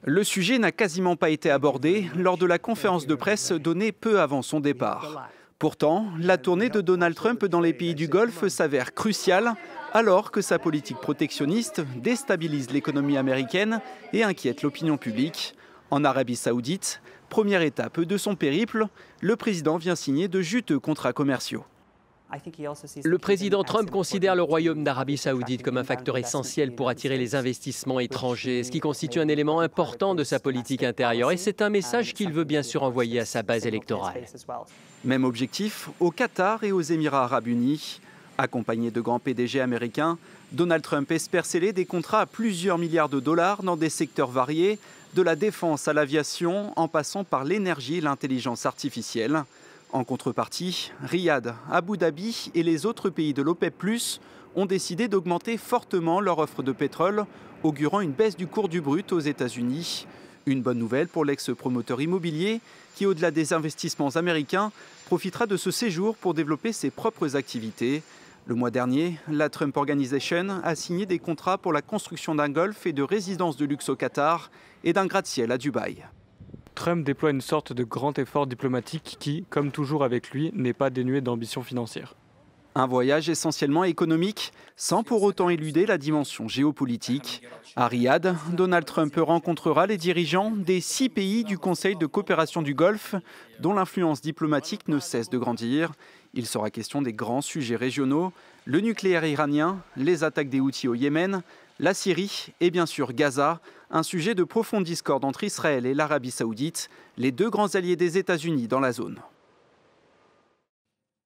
Le sujet n'a quasiment pas été abordé lors de la conférence de presse donnée peu avant son départ. Pourtant, la tournée de Donald Trump dans les pays du Golfe s'avère cruciale alors que sa politique protectionniste déstabilise l'économie américaine et inquiète l'opinion publique. En Arabie Saoudite, première étape de son périple, le président vient signer de juteux contrats commerciaux. Le président Trump considère le Royaume d'Arabie Saoudite comme un facteur essentiel pour attirer les investissements étrangers, ce qui constitue un élément important de sa politique intérieure. Et c'est un message qu'il veut bien sûr envoyer à sa base électorale. Même objectif au Qatar et aux Émirats arabes unis. Accompagné de grands PDG américains, Donald Trump espère sceller des contrats à plusieurs milliards de dollars dans des secteurs variés, de la défense à l'aviation, en passant par l'énergie et l'intelligence artificielle. En contrepartie, Riyad, Abu Dhabi et les autres pays de l'OPEP+, ont décidé d'augmenter fortement leur offre de pétrole, augurant une baisse du cours du brut aux États-Unis. Une bonne nouvelle pour l'ex-promoteur immobilier qui, au-delà des investissements américains, profitera de ce séjour pour développer ses propres activités. Le mois dernier, la Trump Organization a signé des contrats pour la construction d'un golf et de résidences de luxe au Qatar et d'un gratte-ciel à Dubaï. Trump déploie une sorte de grand effort diplomatique qui, comme toujours avec lui, n'est pas dénué d'ambition financière. Un voyage essentiellement économique, sans pour autant éluder la dimension géopolitique. À Riyad, Donald Trump rencontrera les dirigeants des 6 pays du Conseil de coopération du Golfe, dont l'influence diplomatique ne cesse de grandir. Il sera question des grands sujets régionaux, le nucléaire iranien, les attaques des Houthis au Yémen, la Syrie et bien sûr Gaza, un sujet de profonde discorde entre Israël et l'Arabie Saoudite, les deux grands alliés des États-Unis dans la zone.